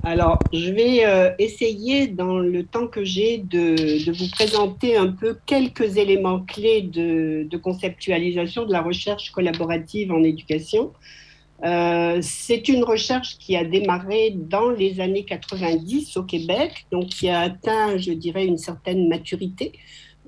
Alors, je vais essayer, dans le temps que j'ai, de vous présenter un peu quelques éléments clés de conceptualisation de la recherche collaborative en éducation. C'est une recherche qui a démarré dans les années 90 au Québec, donc qui a atteint, je dirais, une certaine maturité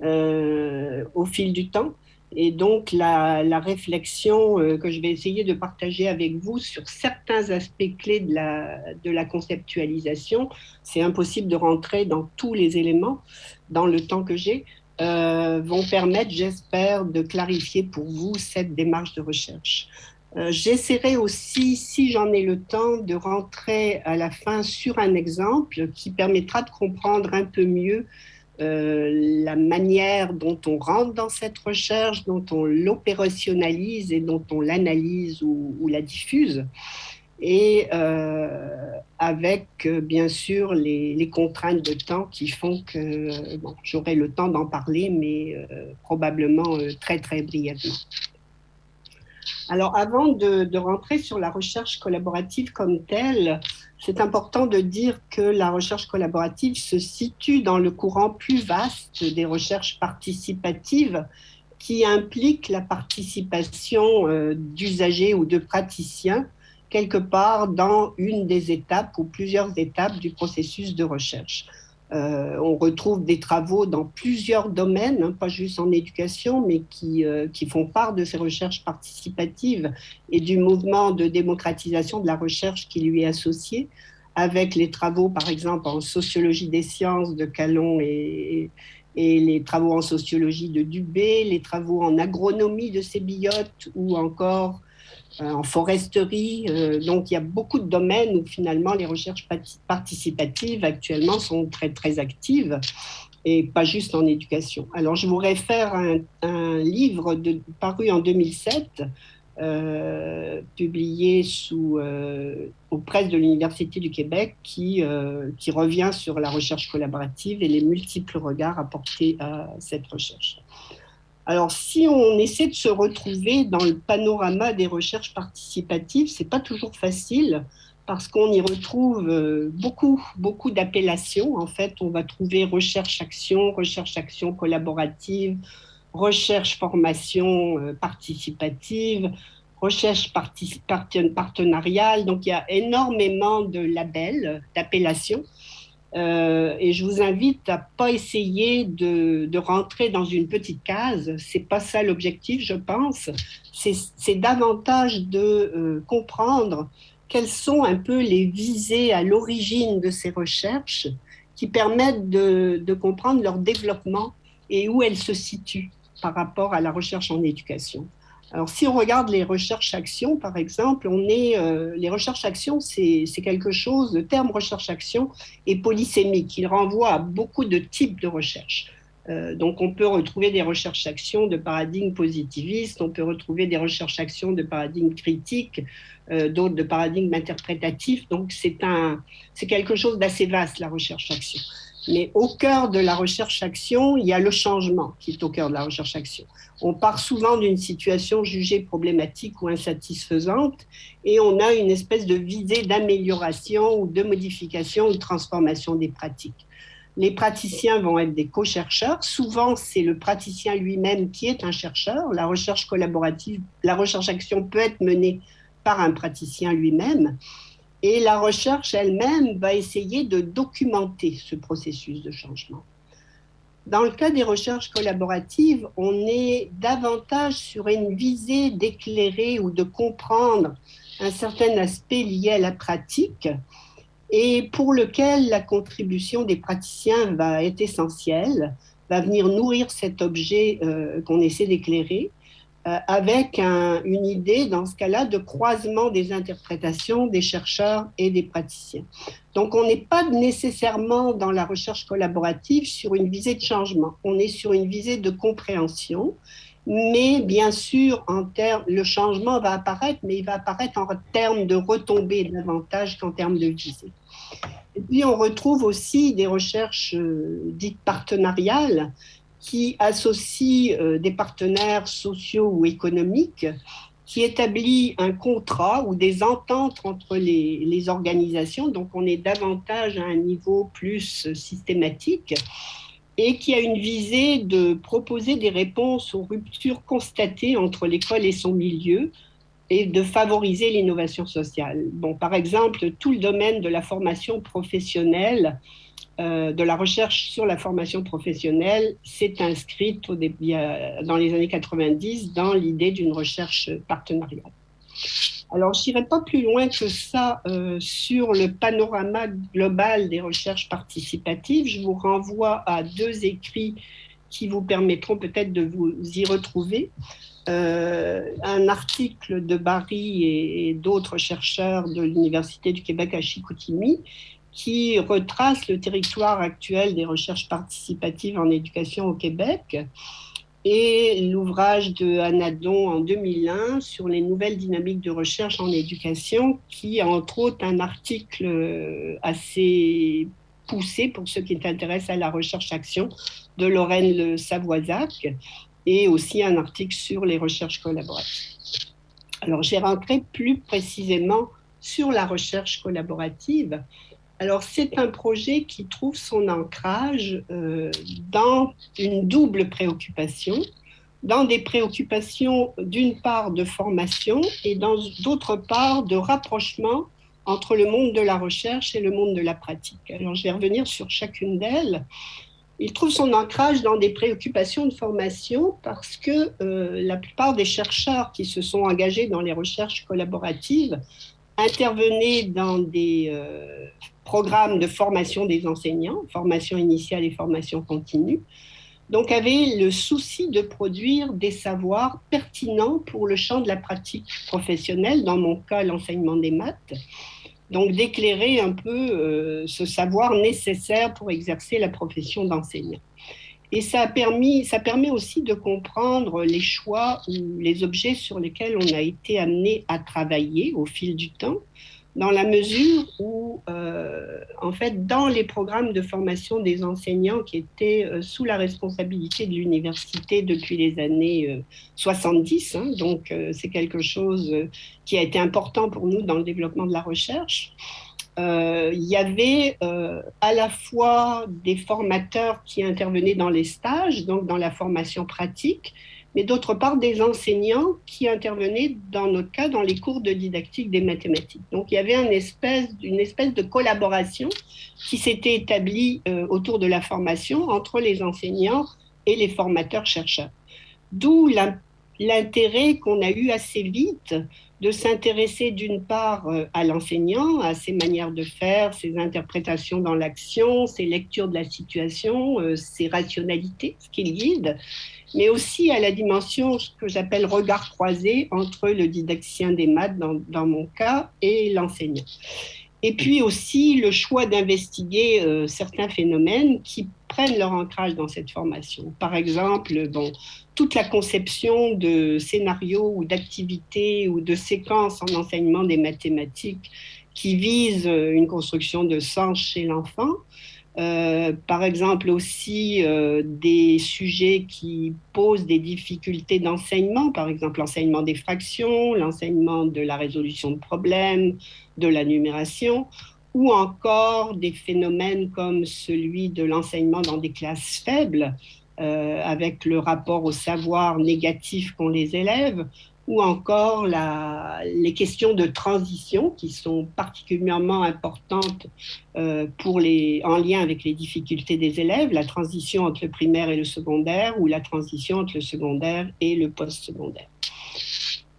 au fil du temps. Et donc, la réflexion que je vais essayer de partager avec vous sur certains aspects clés de la conceptualisation, c'est impossible de rentrer dans tous les éléments dans le temps que j'ai, vont permettre, j'espère, de clarifier pour vous cette démarche de recherche. J'essaierai aussi, si j'en ai le temps, de rentrer à la fin sur un exemple qui permettra de comprendre un peu mieux la manière dont on rentre dans cette recherche, dont on l'opérationnalise et dont on l'analyse ou la diffuse, et avec bien sûr les contraintes de temps qui font que bon, j'aurai le temps d'en parler, mais probablement très très brièvement. Alors, avant de rentrer sur la recherche collaborative comme telle, c'est important de dire que la recherche collaborative se situe dans le courant plus vaste des recherches participatives qui impliquent la participation d'usagers ou de praticiens quelque part dans une des étapes ou plusieurs étapes du processus de recherche. On retrouve des travaux dans plusieurs domaines, hein, pas juste en éducation, mais qui font part de ces recherches participatives et du mouvement de démocratisation de la recherche qui lui est associé, avec les travaux, par exemple, en sociologie des sciences de Calon et les travaux en sociologie de Dubé, les travaux en agronomie de Sébillotte ou encore en foresterie. Donc, il y a beaucoup de domaines où finalement les recherches participatives actuellement sont très, très actives et pas juste en éducation. Alors, je vous réfère à un livre paru en 2007, publié aux presses de l'Université du Québec, qui revient sur la recherche collaborative et les multiples regards apportés à cette recherche. Alors, si on essaie de se retrouver dans le panorama des recherches participatives, c'est pas toujours facile parce qu'on y retrouve beaucoup, beaucoup d'appellations. En fait, on va trouver recherche-action collaborative, recherche-formation participative, recherche partenariale. Donc, il y a énormément de labels, d'appellations. Et je vous invite à pas essayer de rentrer dans une petite case. C'est pas ça l'objectif, je pense. C'est davantage de comprendre quelles sont un peu les visées à l'origine de ces recherches qui permettent de comprendre leur développement et où elles se situent par rapport à la recherche en éducation. Alors, si on regarde les recherches-actions, par exemple, les recherches-actions, c'est quelque chose, le terme recherche-action est polysémique. Il renvoie à beaucoup de types de recherches. Donc, on peut retrouver des recherches-actions de paradigme positiviste, on peut retrouver des recherches-actions de paradigme critique, d'autres de paradigme interprétatif. Donc, c'est quelque chose d'assez vaste, la recherche-action. Mais au cœur de la recherche-action, il y a le changement qui est au cœur de la recherche-action. On part souvent d'une situation jugée problématique ou insatisfaisante et on a une espèce de visée d'amélioration ou de modification ou de transformation des pratiques. Les praticiens vont être des co-chercheurs. Souvent, c'est le praticien lui-même qui est un chercheur. La recherche collaborative, la recherche-action peut être menée par un praticien lui-même. Et la recherche elle-même va essayer de documenter ce processus de changement. Dans le cas des recherches collaboratives, on est davantage sur une visée d'éclairer ou de comprendre un certain aspect lié à la pratique et pour lequel la contribution des praticiens va être essentielle, va venir nourrir cet objet qu'on essaie d'éclairer avec une idée, dans ce cas-là, de croisement des interprétations des chercheurs et des praticiens. Donc, on n'est pas nécessairement dans la recherche collaborative sur une visée de changement, on est sur une visée de compréhension, mais bien sûr, le changement va apparaître, mais il va apparaître en termes de retombées davantage qu'en termes de visée. Et puis, on retrouve aussi des recherches dites partenariales qui associent des partenaires sociaux ou économiques qui établit un contrat ou des ententes entre les organisations, donc on est davantage à un niveau plus systématique, et qui a une visée de proposer des réponses aux ruptures constatées entre l'école et son milieu, et de favoriser l'innovation sociale. Bon, par exemple, tout le domaine de la formation professionnelle, de la recherche sur la formation professionnelle s'est inscrite dans les années 90 dans l'idée d'une recherche partenariale. Alors, je n'irai pas plus loin que ça sur le panorama global des recherches participatives. Je vous renvoie à deux écrits qui vous permettront peut-être de vous y retrouver. Un article de Barry et d'autres chercheurs de l'Université du Québec à Chicoutimi qui retrace le territoire actuel des recherches participatives en éducation au Québec, et l'ouvrage de Anadon en 2001 sur les nouvelles dynamiques de recherche en éducation, qui a entre autres un article assez poussé pour ceux qui s'intéressent à la recherche-action de Lorraine Le Savoisac, et aussi un article sur les recherches collaboratives. Alors, j'ai rentré plus précisément sur la recherche collaborative. Alors, c'est un projet qui trouve son ancrage dans une double préoccupation, dans des préoccupations d'une part de formation et d'autre part de rapprochement entre le monde de la recherche et le monde de la pratique. Alors, je vais revenir sur chacune d'elles. Il trouve son ancrage dans des préoccupations de formation parce que la plupart des chercheurs qui se sont engagés dans les recherches collaboratives intervenaient dans des programmes de formation des enseignants, formation initiale et formation continue, donc avaient le souci de produire des savoirs pertinents pour le champ de la pratique professionnelle, dans mon cas l'enseignement des maths, donc d'éclairer un peu ce savoir nécessaire pour exercer la profession d'enseignant. Et ça permet aussi de comprendre les choix ou les objets sur lesquels on a été amené à travailler au fil du temps, dans la mesure où, en fait, dans les programmes de formation des enseignants qui étaient sous la responsabilité de l'université depuis les années 70, hein, donc c'est quelque chose qui a été important pour nous dans le développement de la recherche, il y avait à la fois des formateurs qui intervenaient dans les stages, donc dans la formation pratique, mais d'autre part des enseignants qui intervenaient, dans notre cas, dans les cours de didactique des mathématiques. Donc il y avait une espèce de collaboration qui s'était établie autour de la formation entre les enseignants et les formateurs-chercheurs. D'où l'intérêt qu'on a eu assez vite de s'intéresser d'une part à l'enseignant, à ses manières de faire, ses interprétations dans l'action, ses lectures de la situation, ses rationalités, ce qui le guide, mais aussi à la dimension que j'appelle regard croisé entre le didacticien des maths, dans mon cas, et l'enseignant. Et puis aussi le choix d'investiguer certains phénomènes qui prennent leur ancrage dans cette formation. Par exemple, toute la conception de scénarios ou d'activités ou de séquences en enseignement des mathématiques qui visent une construction de sens chez l'enfant. Par exemple aussi des sujets qui posent des difficultés d'enseignement, par exemple l'enseignement des fractions, l'enseignement de la résolution de problèmes, de la numération, ou encore des phénomènes comme celui de l'enseignement dans des classes faibles, avec le rapport au savoir négatif qu'ont les élèves, ou encore les questions de transition qui sont particulièrement importantes en lien avec les difficultés des élèves, la transition entre le primaire et le secondaire ou la transition entre le secondaire et le post-secondaire.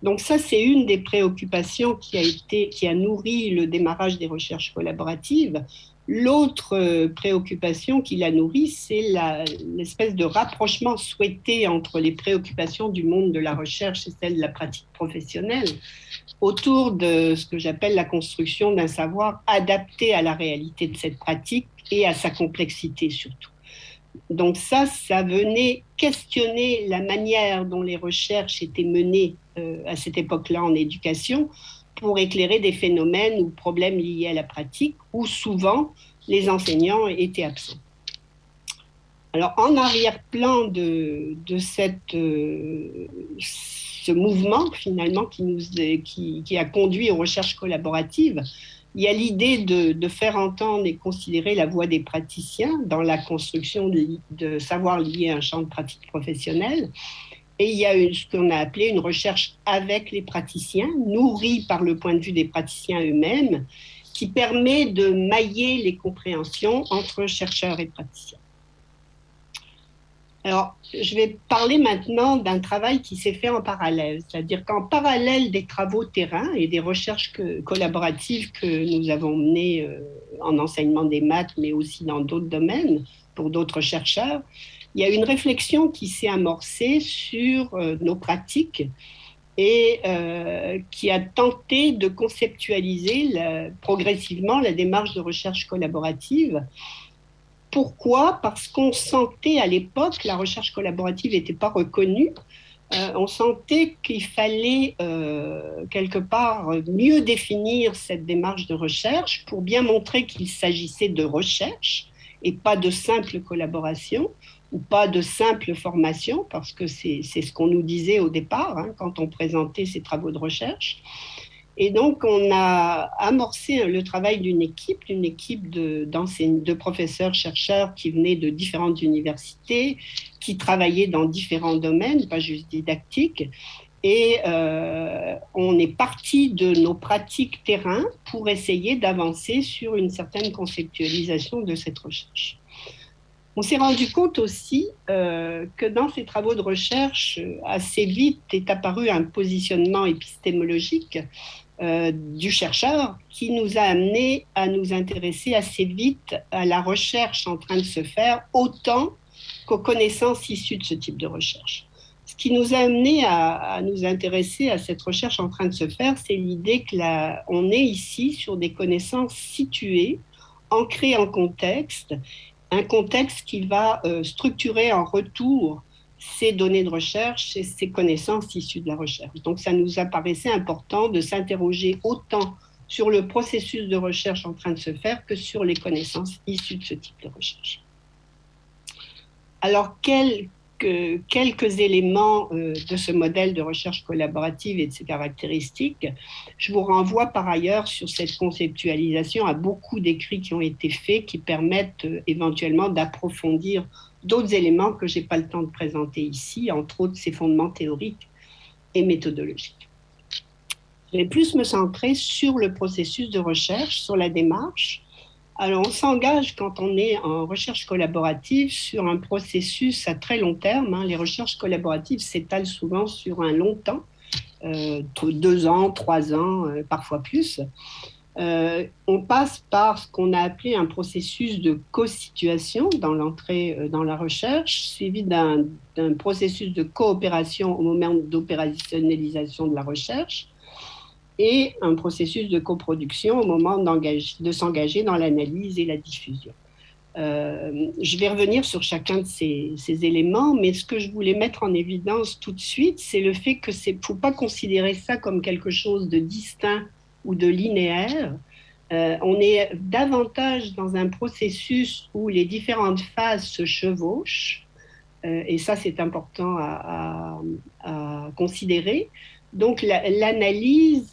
Donc ça, c'est une des préoccupations qui a nourri le démarrage des recherches collaboratives. L'autre préoccupation qui l'a nourrie, c'est l'espèce de rapprochement souhaité entre les préoccupations du monde de la recherche et celles de la pratique professionnelle, autour de ce que j'appelle la construction d'un savoir adapté à la réalité de cette pratique et à sa complexité surtout. Donc ça venait questionner la manière dont les recherches étaient menées à cette époque-là en éducation, pour éclairer des phénomènes ou problèmes liés à la pratique où souvent les enseignants étaient absents. Alors en arrière-plan de cette ce mouvement finalement qui a conduit aux recherches collaboratives. Il y a l'idée de faire entendre et considérer la voix des praticiens dans la construction de savoirs liés à un champ de pratique professionnelle. Et il y a ce qu'on a appelé une recherche avec les praticiens, nourrie par le point de vue des praticiens eux-mêmes, qui permet de mailler les compréhensions entre chercheurs et praticiens. Alors, je vais parler maintenant d'un travail qui s'est fait en parallèle, c'est-à-dire qu'en parallèle des travaux terrain et des recherches collaboratives que nous avons menées en enseignement des maths, mais aussi dans d'autres domaines, pour d'autres chercheurs, il y a une réflexion qui s'est amorcée sur nos pratiques et qui a tenté de conceptualiser progressivement la démarche de recherche collaborative. Pourquoi ? Parce qu'on sentait à l'époque, la recherche collaborative n'était pas reconnue, on sentait qu'il fallait quelque part mieux définir cette démarche de recherche pour bien montrer qu'il s'agissait de recherche et pas de simple collaboration ou pas de simple formation, parce que c'est ce qu'on nous disait au départ quand on présentait ces travaux de recherche. Et donc, on a amorcé le travail d'une équipe de professeurs-chercheurs qui venaient de différentes universités, qui travaillaient dans différents domaines, pas juste didactiques. Et on est parti de nos pratiques terrain pour essayer d'avancer sur une certaine conceptualisation de cette recherche. On s'est rendu compte aussi que dans ces travaux de recherche, assez vite est apparu un positionnement épistémologique du chercheur qui nous a amené à nous intéresser assez vite à la recherche en train de se faire autant qu'aux connaissances issues de ce type de recherche. Ce qui nous a amené à nous intéresser à cette recherche en train de se faire, c'est l'idée qu'on est ici sur des connaissances situées, ancrées en contexte, un contexte qui va structurer en retour ces données de recherche et ces connaissances issues de la recherche. Donc, ça nous apparaissait important de s'interroger autant sur le processus de recherche en train de se faire que sur les connaissances issues de ce type de recherche. Alors, quelques éléments de ce modèle de recherche collaborative et de ses caractéristiques. Je vous renvoie par ailleurs sur cette conceptualisation à beaucoup d'écrits qui ont été faits qui permettent éventuellement d'approfondir d'autres éléments que je n'ai pas le temps de présenter ici, entre autres ses fondements théoriques et méthodologiques. Je vais plus me centrer sur le processus de recherche, sur la démarche. Alors, on s'engage quand on est en recherche collaborative sur un processus à très long terme. Les recherches collaboratives s'étalent souvent sur un long temps, 2 ans, 3 ans, parfois plus. On passe par ce qu'on a appelé un processus de co-situation dans l'entrée dans la recherche, suivi d'un processus de coopération au moment d'opérationnalisation de la recherche, et un processus de coproduction au moment de s'engager dans l'analyse et la diffusion. Je vais revenir sur chacun de ces éléments, mais ce que je voulais mettre en évidence tout de suite, c'est le fait que ne faut pas considérer ça comme quelque chose de distinct ou de linéaire. On est davantage dans un processus où les différentes phases se chevauchent, et ça c'est important à considérer. Donc l'analyse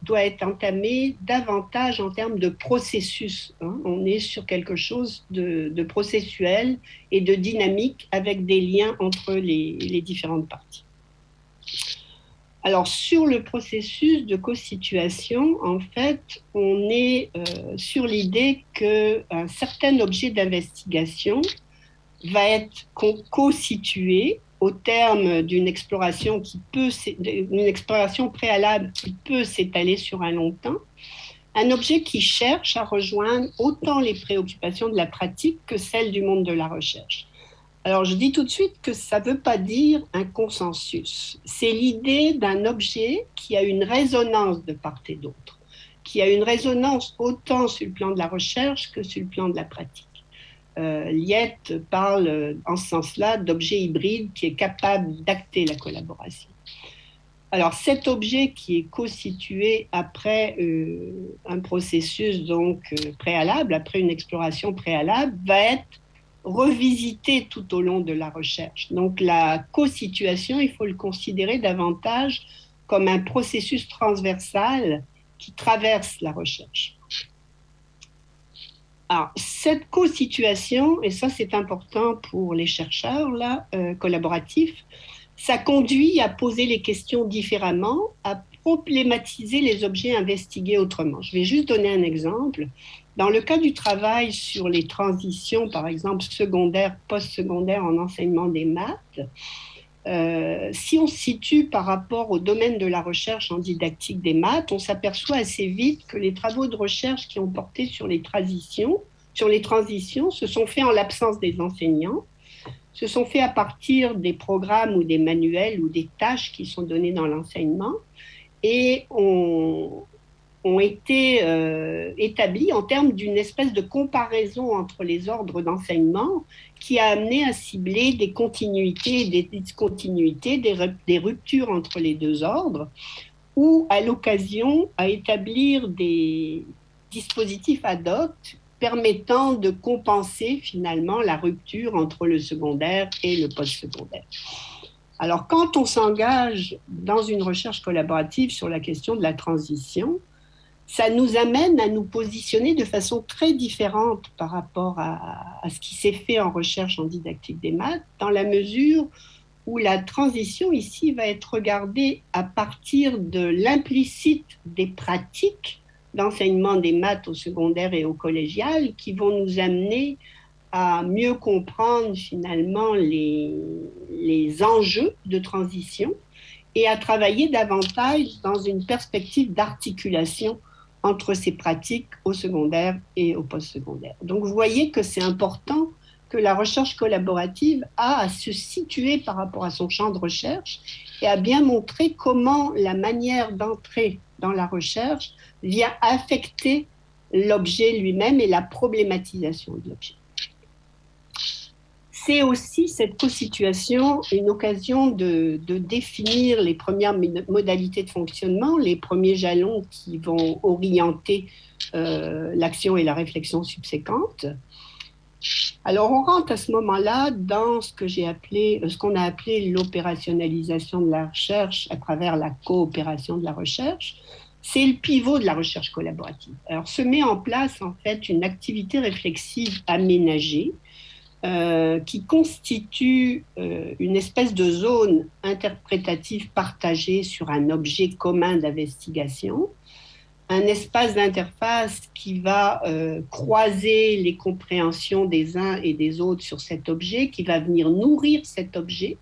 doit être entamée davantage en termes de processus. On est sur quelque chose de processuel et de dynamique avec des liens entre les différentes parties. Alors sur le processus de co-situation, en fait, on est sur l'idée qu'un certain objet d'investigation va être co-situé au terme d'une exploration préalable qui peut s'étaler sur un long temps, un objet qui cherche à rejoindre autant les préoccupations de la pratique que celles du monde de la recherche. Alors, je dis tout de suite que ça ne veut pas dire un consensus. C'est l'idée d'un objet qui a une résonance de part et d'autre, qui a une résonance autant sur le plan de la recherche que sur le plan de la pratique. Liette parle en ce sens-là d'objet hybride qui est capable d'acter la collaboration. Alors cet objet qui est co-situé après un processus donc préalable, après une exploration préalable, va être revisiter tout au long de la recherche. Donc la co-situation, il faut le considérer davantage comme un processus transversal qui traverse la recherche. Alors, cette co-situation, et ça c'est important pour les chercheurs là, collaboratifs, ça conduit à poser les questions différemment, à problématiser les objets investigués autrement. Je vais juste donner un exemple. Dans le cas du travail sur les transitions, par exemple secondaire, post-secondaire en enseignement des maths, si on se situe par rapport au domaine de la recherche en didactique des maths, on s'aperçoit assez vite que les travaux de recherche qui ont porté sur les transitions se sont faits en l'absence des enseignants, se sont faits à partir des programmes ou des manuels ou des tâches qui sont données dans l'enseignement et ont été établis en termes d'une espèce de comparaison entre les ordres d'enseignement qui a amené à cibler des continuités et des discontinuités, des ruptures entre les deux ordres, ou à l'occasion à établir des dispositifs ad hoc permettant de compenser finalement la rupture entre le secondaire et le post-secondaire. Alors, quand on s'engage dans une recherche collaborative sur la question de la transition, ça nous amène à nous positionner de façon très différente par rapport à ce qui s'est fait en recherche en didactique des maths, dans la mesure où la transition ici va être regardée à partir de l'implicite des pratiques d'enseignement des maths au secondaire et au collégial qui vont nous amener à mieux comprendre finalement les enjeux de transition et à travailler davantage dans une perspective d'articulation entre ces pratiques au secondaire et au post-secondaire. Donc vous voyez que c'est important que la recherche collaborative a à se situer par rapport à son champ de recherche et à bien montrer comment la manière d'entrer dans la recherche vient affecter l'objet lui-même et la problématisation de l'objet. C'est aussi cette co-situation une occasion de définir les premières modalités de fonctionnement, les premiers jalons qui vont orienter l'action et la réflexion subséquente. Alors, on rentre à ce moment-là dans ce qu'on a appelé l'opérationnalisation de la recherche à travers la coopération de la recherche. C'est le pivot de la recherche collaborative. Alors, se met en place en fait une activité réflexive aménagée qui constitue une espèce de zone interprétative partagée sur un objet commun d'investigation, un espace d'interface qui va croiser les compréhensions des uns et des autres sur cet objet, qui va venir nourrir cet objet.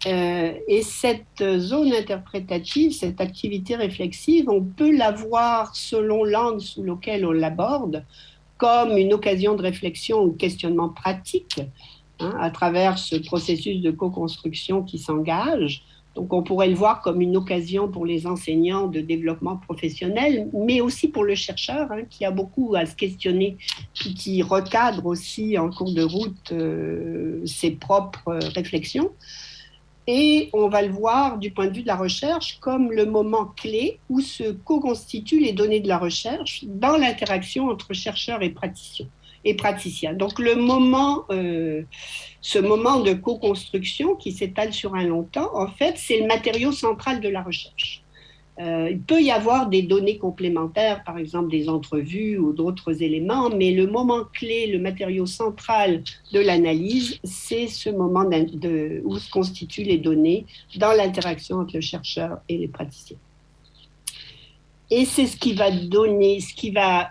Et cette zone interprétative, cette activité réflexive, on peut la voir selon l'angle sous lequel on l'aborde, comme une occasion de réflexion ou de questionnement pratique à travers ce processus de co-construction qui s'engage. Donc on pourrait le voir comme une occasion pour les enseignants de développement professionnel, mais aussi pour le chercheur qui a beaucoup à se questionner, puis qui recadre aussi en cours de route ses propres réflexions. Et on va le voir du point de vue de la recherche comme le moment clé où se co-constituent les données de la recherche dans l'interaction entre chercheurs et praticiens. Donc ce moment de co-construction qui s'étale sur un long temps, en fait, c'est le matériau central de la recherche. Il peut y avoir des données complémentaires, par exemple des entrevues ou d'autres éléments, mais le moment clé, le matériau central de l'analyse, c'est ce moment où se constituent les données dans l'interaction entre le chercheur et les praticiens. Et c'est ce qui va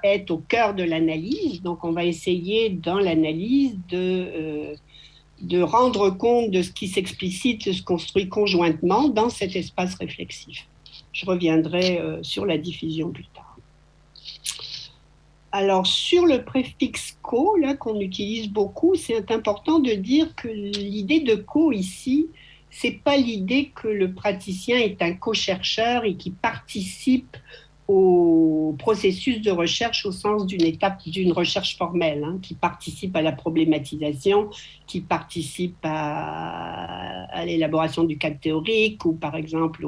être au cœur de l'analyse. Donc, on va essayer dans l'analyse de rendre compte de ce qui s'explicite, se construit conjointement dans cet espace réflexif. Je reviendrai sur la diffusion plus tard. Alors, sur le préfixe « co », là, qu'on utilise beaucoup, c'est important de dire que l'idée de « co » ici, ce n'est pas l'idée que le praticien est un co-chercheur et qui participe au processus de recherche au sens d'une étape d'une recherche formelle, hein, qui participe à la problématisation, qui participe à l'élaboration du cadre théorique ou par exemple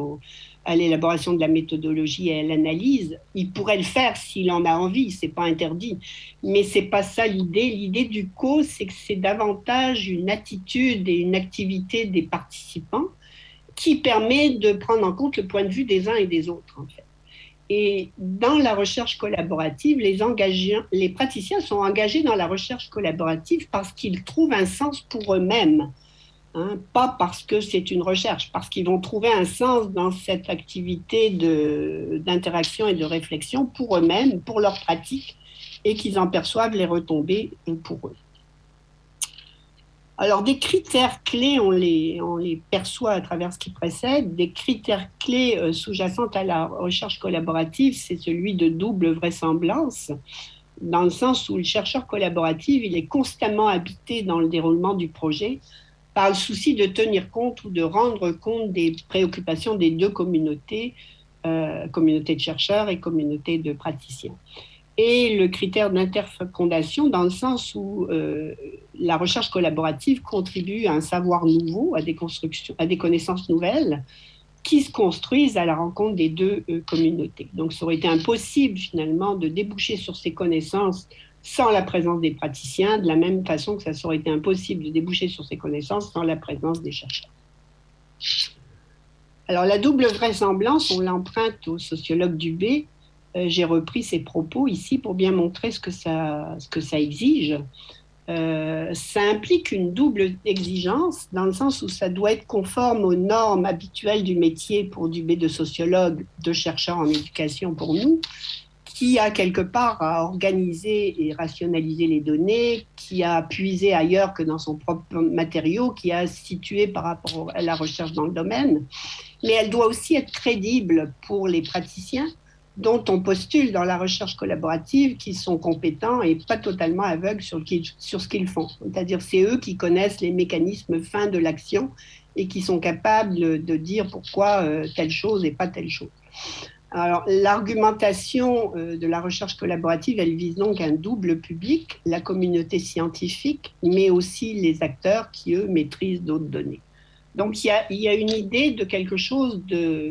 à l'élaboration de la méthodologie et à l'analyse. Il pourrait le faire s'il en a envie, c'est pas interdit, mais c'est pas ça l'idée. L'idée du co, c'est que c'est davantage une attitude et une activité des participants qui permet de prendre en compte le point de vue des uns et des autres, en fait. Et dans la recherche collaborative, les praticiens sont engagés dans la recherche collaborative parce qu'ils trouvent un sens pour eux-mêmes, hein, pas parce que c'est une recherche, parce qu'ils vont trouver un sens dans cette activité d'interaction et de réflexion pour eux-mêmes, pour leur pratique, et qu'ils en perçoivent les retombées pour eux. Alors, des critères clés, on les perçoit à travers ce qui précède. Des critères clés sous-jacents à la recherche collaborative, c'est celui de double vraisemblance, dans le sens où le chercheur collaboratif, il est constamment habité dans le déroulement du projet par le souci de tenir compte ou de rendre compte des préoccupations des deux communautés, communauté de chercheurs et communauté de praticiens. Et le critère d'interfécondation dans le sens où la recherche collaborative contribue à un savoir nouveau, à des connaissances nouvelles qui se construisent à la rencontre des deux communautés. Donc ça aurait été impossible finalement de déboucher sur ces connaissances sans la présence des praticiens, de la même façon que ça aurait été impossible de déboucher sur ces connaissances sans la présence des chercheurs. Alors la double vraisemblance, on l'emprunte au sociologue Dubé. J'ai repris ses propos ici pour bien montrer ce que ça exige. Ça implique une double exigence, dans le sens où ça doit être conforme aux normes habituelles du métier pour Dubé de sociologue, de chercheur en éducation pour nous, qui a quelque part à organiser et rationaliser les données, qui a puisé ailleurs que dans son propre matériau, qui a situé par rapport à la recherche dans le domaine. Mais elle doit aussi être crédible pour les praticiens, dont on postule dans la recherche collaborative qu'ils sont compétents et pas totalement aveugles sur ce qu'ils font. C'est-à-dire c'est eux qui connaissent les mécanismes fins de l'action et qui sont capables de dire pourquoi telle chose et pas telle chose. Alors, l'argumentation de la recherche collaborative, elle vise donc un double public, la communauté scientifique, mais aussi les acteurs qui, eux, maîtrisent d'autres données. Donc, il y a une idée de quelque chose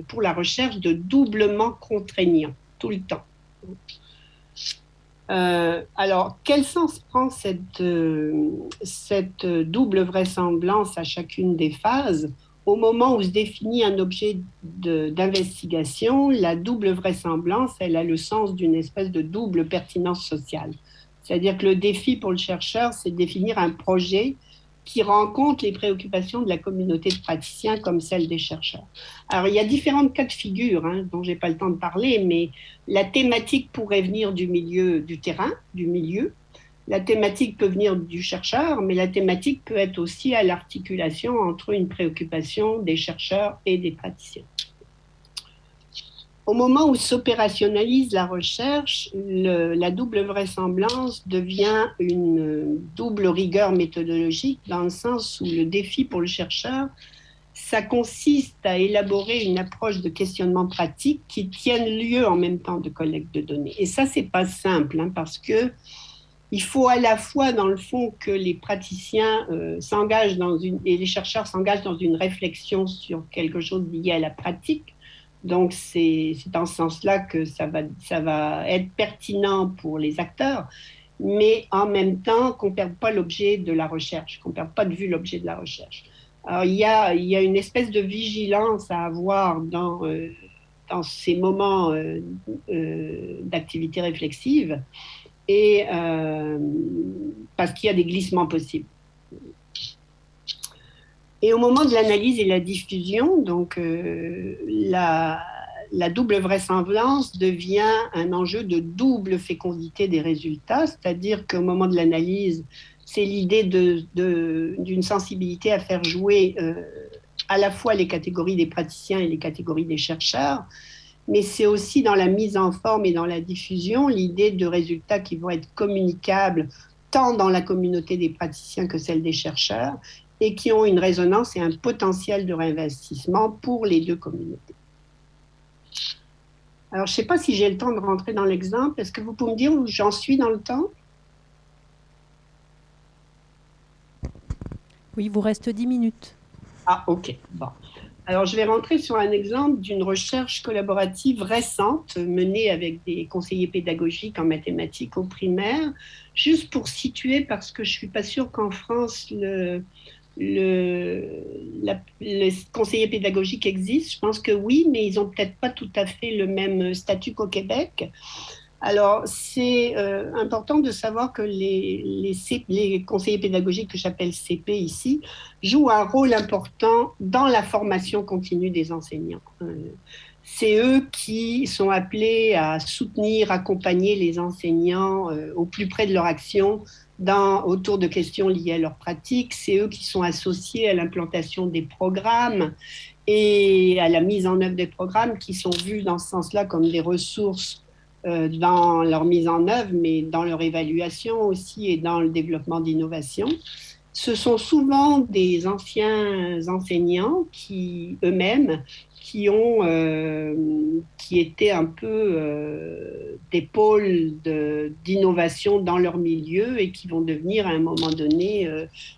pour la recherche de doublement contraignant, tout le temps. Alors, quel sens prend cette double vraisemblance à chacune des phases? Au moment où se définit un objet d'investigation, la double vraisemblance, elle a le sens d'une espèce de double pertinence sociale. C'est-à-dire que le défi pour le chercheur, c'est de définir un projet qui rencontre les préoccupations de la communauté de praticiens comme celle des chercheurs. Alors, il y a différents cas de figure, hein, dont je n'ai pas le temps de parler, mais la thématique pourrait venir du milieu, du terrain, du milieu. La thématique peut venir du chercheur, mais la thématique peut être aussi à l'articulation entre une préoccupation des chercheurs et des praticiens. Au moment où s'opérationnalise la recherche, la double vraisemblance devient une double rigueur méthodologique, dans le sens où le défi pour le chercheur, ça consiste à élaborer une approche de questionnement pratique qui tienne lieu en même temps de collecte de données. Et ça, c'est pas simple, hein, parce que il faut à la fois, dans le fond, que les praticiens s'engagent et les chercheurs s'engagent dans une réflexion sur quelque chose lié à la pratique. Donc, c'est dans ce sens-là que ça va être pertinent pour les acteurs, mais en même temps qu'on ne perde pas l'objet de la recherche, qu'on ne perde pas de vue l'objet de la recherche. Alors, il y a une espèce de vigilance à avoir dans ces moments d'activité réflexive, et parce qu'il y a des glissements possibles. Et au moment de l'analyse et la diffusion, donc la double vraisemblance devient un enjeu de double fécondité des résultats, c'est-à-dire qu'au moment de l'analyse, c'est l'idée d'une sensibilité à faire jouer à la fois les catégories des praticiens et les catégories des chercheurs, mais c'est aussi dans la mise en forme et dans la diffusion l'idée de résultats qui vont être communicables tant dans la communauté des praticiens que celle des chercheurs et qui ont une résonance et un potentiel de réinvestissement pour les deux communautés. Alors, je ne sais pas si j'ai le temps de rentrer dans l'exemple. Est-ce que vous pouvez me dire où j'en suis dans le temps? Oui, il vous reste 10 minutes. Ah, ok. Bon. Alors, je vais rentrer sur un exemple d'une recherche collaborative récente menée avec des conseillers pédagogiques en mathématiques au primaire, juste pour situer, parce que je ne suis pas sûre qu'en France, les conseillers pédagogiques existent. Je pense que oui, mais ils n'ont peut-être pas tout à fait le même statut qu'au Québec. Alors, c'est important de savoir que les conseillers pédagogiques que j'appelle CP ici jouent un rôle important dans la formation continue des enseignants. C'est eux qui sont appelés à soutenir, accompagner les enseignants au plus près de leur action autour de questions liées à leur pratique. C'est eux qui sont associés à l'implantation des programmes et à la mise en œuvre des programmes qui sont vus dans ce sens-là comme des ressources dans leur mise en œuvre, mais dans leur évaluation aussi et dans le développement d'innovation. Ce sont souvent des anciens enseignants qui eux-mêmes qui étaient un peu des pôles d'innovation dans leur milieu et qui vont devenir à un moment donné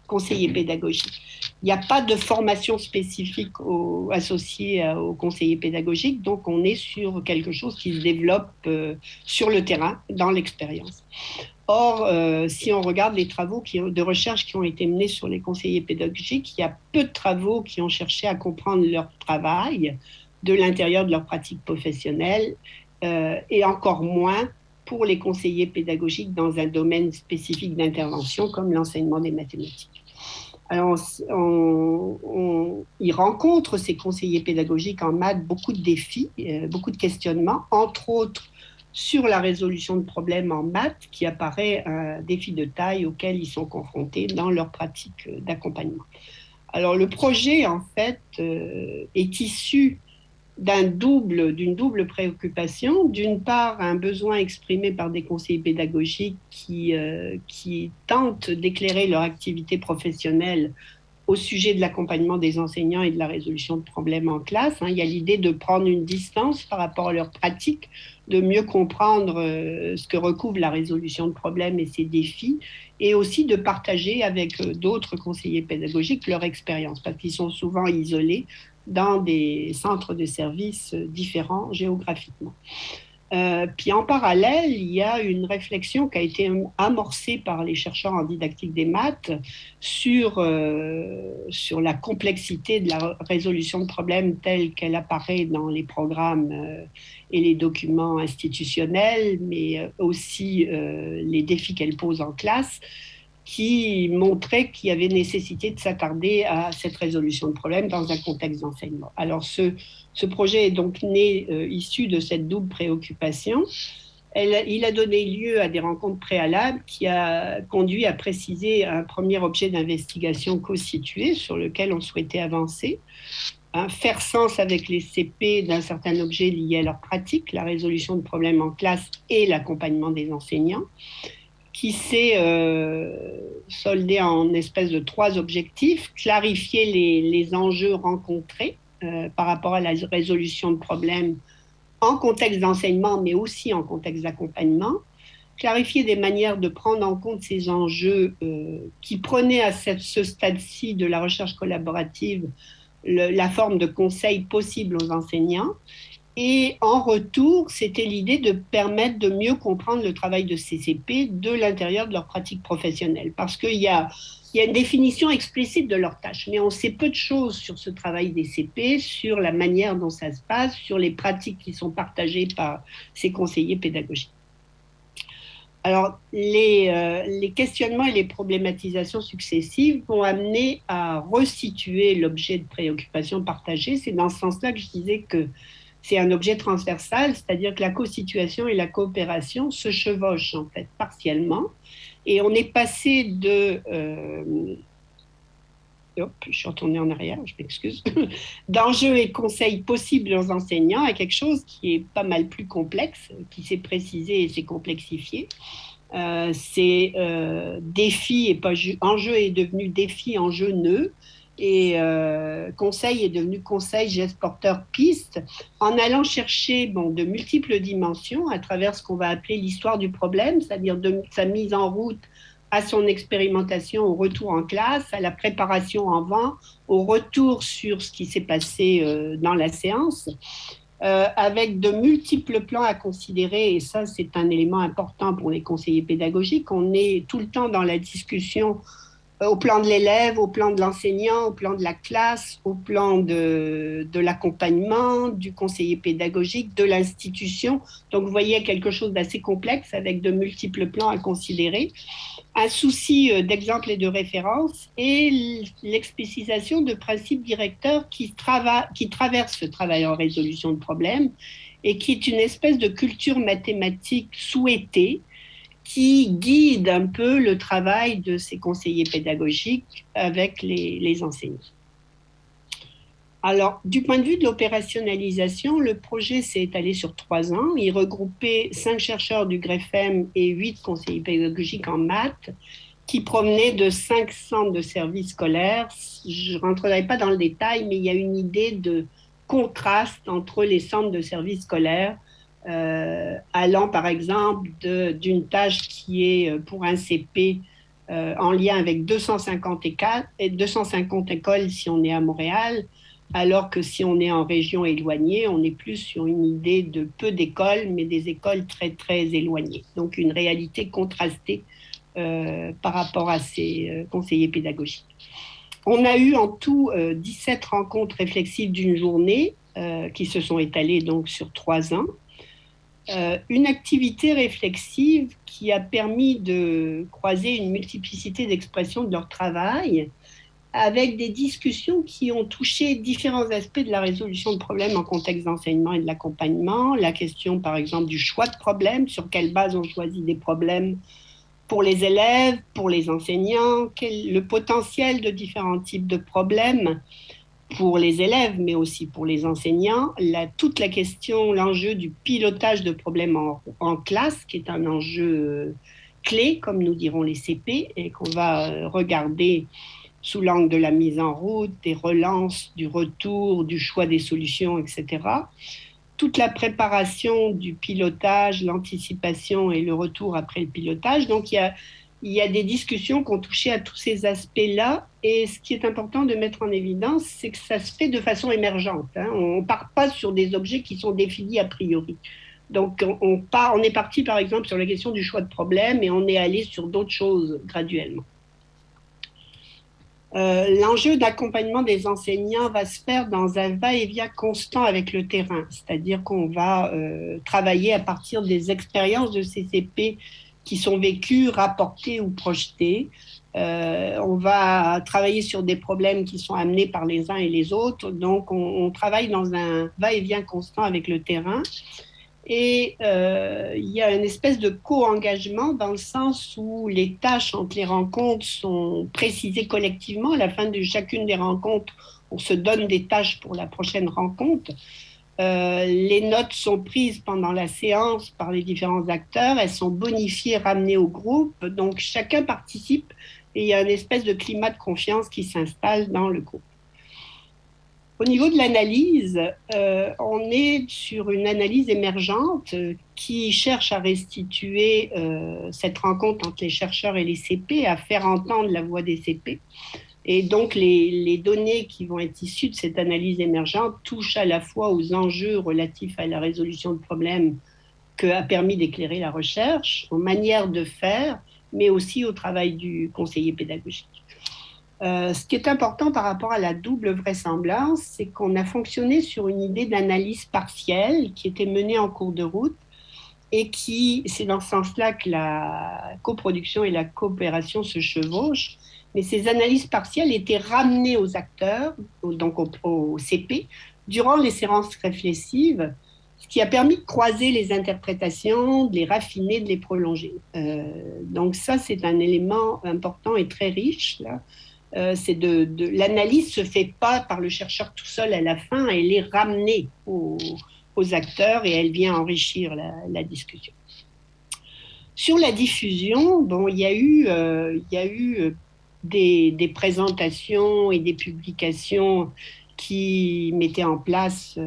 conseillers pédagogiques. Il n'y a pas de formation spécifique associée aux conseillers pédagogiques, donc on est sur quelque chose qui se développe sur le terrain, dans l'expérience. Or, si on regarde les travaux de recherche qui ont été menés sur les conseillers pédagogiques, il y a peu de travaux qui ont cherché à comprendre leur travail de l'intérieur de leur pratique professionnelle et encore moins pour les conseillers pédagogiques dans un domaine spécifique d'intervention comme l'enseignement des mathématiques. Alors, ils rencontrent, ces conseillers pédagogiques en maths, beaucoup de défis, beaucoup de questionnements, entre autres sur la résolution de problèmes en maths, qui apparaît un défi de taille auquel ils sont confrontés dans leur pratique d'accompagnement. Alors, le projet, en fait, est issu d'une double préoccupation. D'une part, un besoin exprimé par des conseillers pédagogiques qui tentent d'éclairer leur activité professionnelle au sujet de l'accompagnement des enseignants et de la résolution de problèmes en classe. Il y a l'idée de prendre une distance par rapport à leur pratique, de mieux comprendre ce que recouvre la résolution de problèmes et ses défis, et aussi de partager avec d'autres conseillers pédagogiques leur expérience, parce qu'ils sont souvent isolés dans des centres de services différents géographiquement. Puis en parallèle, il y a une réflexion qui a été amorcée par les chercheurs en didactique des maths sur la complexité de la résolution de problèmes telle qu'elle apparaît dans les programmes et les documents institutionnels, mais aussi les défis qu'elle pose en classe, qui montrait qu'il y avait nécessité de s'attarder à cette résolution de problèmes dans un contexte d'enseignement. Alors, ce projet est donc né issu de cette double préoccupation. Il a donné lieu à des rencontres préalables qui a conduit à préciser un premier objet d'investigation co-situé sur lequel on souhaitait avancer, faire sens avec les CP d'un certain objet lié à leur pratique, la résolution de problèmes en classe et l'accompagnement des enseignants, qui s'est soldé en espèce de trois objectifs: clarifier les enjeux rencontrés par rapport à la résolution de problèmes en contexte d'enseignement, mais aussi en contexte d'accompagnement, clarifier des manières de prendre en compte ces enjeux qui prenaient à ce stade-ci de la recherche collaborative la forme de conseils possibles aux enseignants. Et en retour, c'était l'idée de permettre de mieux comprendre le travail de ces CP de l'intérieur de leur pratique professionnelle. Parce qu'il y a une définition explicite de leurs tâches, mais on sait peu de choses sur ce travail des CP, sur la manière dont ça se passe, sur les pratiques qui sont partagées par ces conseillers pédagogiques. Alors, les questionnements et les problématisations successives vont amener à resituer l'objet de préoccupation partagée. C'est dans ce sens-là que je disais que c'est un objet transversal, c'est-à-dire que la co-situation et la coopération se chevauchent en fait partiellement. Et on est passé je suis retournée en arrière, je m'excuse, d'enjeux et conseils possibles aux enseignants à quelque chose qui est pas mal plus complexe, qui s'est précisé et s'est complexifié. C'est défi et pas enjeu est devenu défi, enjeu nœud. et conseil est devenu conseil geste porteur piste en allant chercher de multiples dimensions à travers ce qu'on va appeler l'histoire du problème, c'est-à-dire de sa mise en route à son expérimentation au retour en classe, à la préparation en vent, au retour sur ce qui s'est passé dans la séance, avec de multiples plans à considérer, et ça c'est un élément important pour les conseillers pédagogiques. On est tout le temps dans la discussion au plan de l'élève, au plan de l'enseignant, au plan de la classe, au plan de l'accompagnement, du conseiller pédagogique, de l'institution. Donc, vous voyez quelque chose d'assez complexe avec de multiples plans à considérer. Un souci d'exemple et de référence et l'explicitation de principes directeurs qui traversent ce travail en résolution de problèmes et qui est une espèce de culture mathématique souhaitée qui guide un peu le travail de ces conseillers pédagogiques avec les enseignants. Alors, du point de vue de l'opérationnalisation, le projet s'est étalé sur 3 ans. Il regroupait 5 chercheurs du GREFEM et 8 conseillers pédagogiques en maths qui provenaient de 5 centres de services scolaires. Je ne rentrerai pas dans le détail, mais il y a une idée de contraste entre les centres de services scolaires allant par exemple d'une tâche qui est pour un CP en lien avec 250 écoles si on est à Montréal, alors que si on est en région éloignée, on est plus sur une idée de peu d'écoles, mais des écoles très, très éloignées. Donc une réalité contrastée par rapport à ces conseillers pédagogiques. On a eu en tout 17 rencontres réflexives d'une journée qui se sont étalées donc sur 3 ans. Une activité réflexive qui a permis de croiser une multiplicité d'expressions de leur travail avec des discussions qui ont touché différents aspects de la résolution de problèmes en contexte d'enseignement et de l'accompagnement. La question, par exemple, du choix de problèmes, sur quelle base on choisit des problèmes pour les élèves, pour les enseignants, le potentiel de différents types de problèmes pour les élèves, mais aussi pour les enseignants, toute la question, l'enjeu du pilotage de problèmes en classe, qui est un enjeu clé, comme nous diront les CP, et qu'on va regarder sous l'angle de la mise en route, des relances, du retour, du choix des solutions, etc. Toute la préparation du pilotage, l'anticipation et le retour après le pilotage. Donc, il y a des discussions qui ont touché à tous ces aspects-là. Et ce qui est important de mettre en évidence, c'est que ça se fait de façon émergente. On ne part pas sur des objets qui sont définis a priori. Donc, on est parti, par exemple, sur la question du choix de problème et on est allé sur d'autres choses graduellement. L'enjeu d'accompagnement des enseignants va se faire dans un va-et-vient constant avec le terrain, c'est-à-dire qu'on va travailler à partir des expériences de CCP qui sont vécues, rapportées ou projetées. On va travailler sur des problèmes qui sont amenés par les uns et les autres, donc on travaille dans un va-et-vient constant avec le terrain. Et il y a une espèce de co-engagement dans le sens où les tâches entre les rencontres sont précisées collectivement. À la fin de chacune des rencontres, on se donne des tâches pour la prochaine rencontre. Les notes sont prises pendant la séance par les différents acteurs. Elles sont bonifiées, ramenées au groupe. Donc chacun participe et il y a une espèce de climat de confiance qui s'installe dans le groupe. Au niveau de l'analyse, on est sur une analyse émergente qui cherche à restituer cette rencontre entre les chercheurs et les CP, à faire entendre la voix des CP. Et donc, les données qui vont être issues de cette analyse émergente touchent à la fois aux enjeux relatifs à la résolution de problèmes qu'a permis d'éclairer la recherche, aux manières de faire, mais aussi au travail du conseiller pédagogique. Ce qui est important par rapport à la double vraisemblance, c'est qu'on a fonctionné sur une idée d'analyse partielle qui était menée en cours de route et c'est dans ce sens-là que la coproduction et la coopération se chevauchent. Mais ces analyses partielles étaient ramenées aux acteurs, donc au CP, durant les séances réflexives, ce qui a permis de croiser les interprétations, de les raffiner, de les prolonger. Donc ça, c'est un élément important et très riche, là. L'analyse ne se fait pas par le chercheur tout seul à la fin, elle est ramenée aux acteurs et elle vient enrichir la discussion. Sur la diffusion, il y a eu des présentations et des publications qui mettaient en place,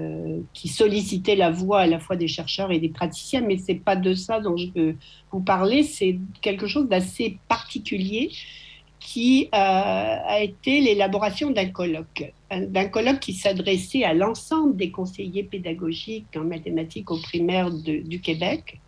qui sollicitaient la voix à la fois des chercheurs et des praticiens, mais ce n'est pas de ça dont je veux vous parler, c'est quelque chose d'assez particulier qui a été l'élaboration d'un colloque qui s'adressait à l'ensemble des conseillers pédagogiques en mathématiques au primaire du Québec,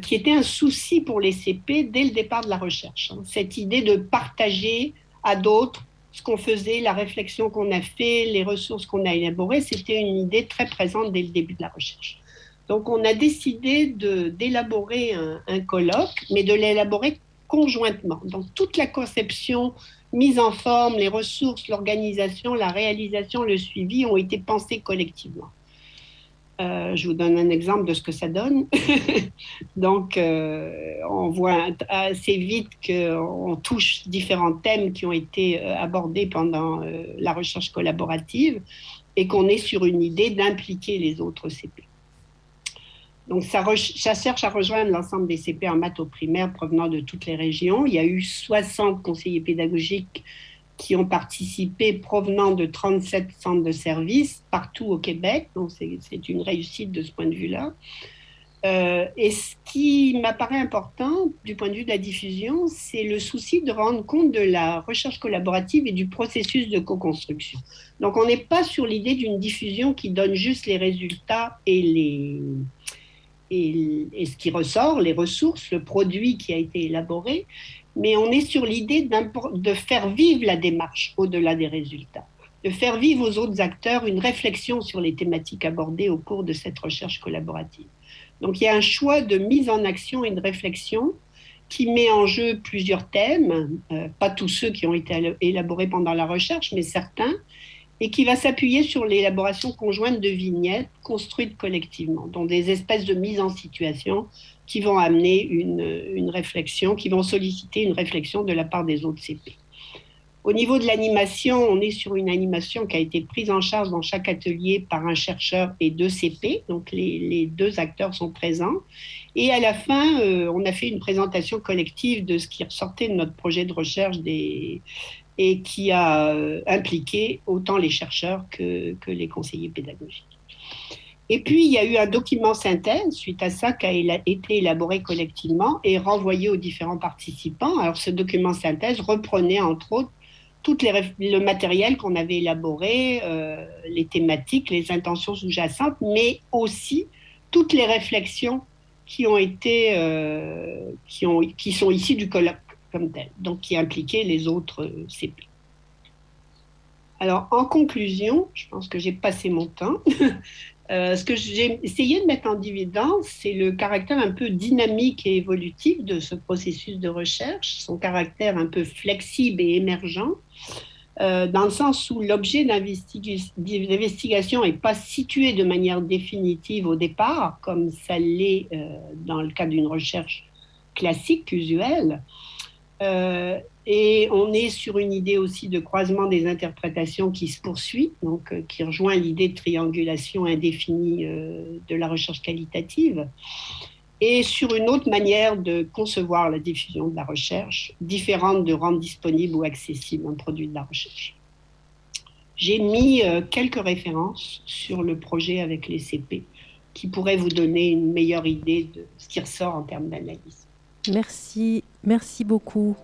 qui était un souci pour les CP dès le départ de la recherche. Cette idée de partager à d'autres ce qu'on faisait, la réflexion qu'on a fait, les ressources qu'on a élaborées, c'était une idée très présente dès le début de la recherche. Donc on a décidé d'élaborer un colloque, mais de l'élaborer conjointement. Donc toute la conception, mise en forme, les ressources, l'organisation, la réalisation, le suivi ont été pensés collectivement. Je vous donne un exemple de ce que ça donne. Donc, on voit assez vite qu'on touche différents thèmes qui ont été abordés pendant la recherche collaborative et qu'on est sur une idée d'impliquer les autres CP. Donc, ça cherche à rejoindre l'ensemble des CP en maths au primaire provenant de toutes les régions. Il y a eu 60 conseillers pédagogiques qui ont participé provenant de 37 centres de services partout au Québec. Donc, c'est une réussite de ce point de vue-là. Et ce qui m'apparaît important du point de vue de la diffusion, c'est le souci de rendre compte de la recherche collaborative et du processus de co-construction. Donc, on n'est pas sur l'idée d'une diffusion qui donne juste les résultats et ce qui ressort, les ressources, le produit qui a été élaboré, mais on est sur l'idée de faire vivre la démarche au-delà des résultats, de faire vivre aux autres acteurs une réflexion sur les thématiques abordées au cours de cette recherche collaborative. Donc il y a un choix de mise en action et de réflexion qui met en jeu plusieurs thèmes, pas tous ceux qui ont été élaborés pendant la recherche, mais certains, et qui va s'appuyer sur l'élaboration conjointe de vignettes construites collectivement, dont des espèces de mise en situation qui vont amener une réflexion, qui vont solliciter une réflexion de la part des autres CP. Au niveau de l'animation, on est sur une animation qui a été prise en charge dans chaque atelier par un chercheur et 2 CP, donc les 2 acteurs sont présents. Et à la fin, on a fait une présentation collective de ce qui ressortait de notre projet de recherche et qui a impliqué autant les chercheurs que les conseillers pédagogiques. Et puis, il y a eu un document synthèse suite à ça qui a été élaboré collectivement et renvoyé aux différents participants. Alors, ce document synthèse reprenait, entre autres, le matériel qu'on avait élaboré, les thématiques, les intentions sous-jacentes, mais aussi toutes les réflexions qui sont issues du colloque comme tel, donc qui impliquaient les autres CP. Alors, en conclusion, je pense que j'ai passé mon temps. Ce que j'ai essayé de mettre en évidence, c'est le caractère un peu dynamique et évolutif de ce processus de recherche, son caractère un peu flexible et émergent, dans le sens où l'objet d'investigation n'est pas situé de manière définitive au départ, comme ça l'est dans le cas d'une recherche classique, usuelle. Et on est sur une idée aussi de croisement des interprétations qui se poursuit, donc qui rejoint l'idée de triangulation indéfinie de la recherche qualitative, et sur une autre manière de concevoir la diffusion de la recherche, différente de rendre disponible ou accessible un produit de la recherche. J'ai mis quelques références sur le projet avec les CP qui pourraient vous donner une meilleure idée de ce qui ressort en termes d'analyse. Merci beaucoup.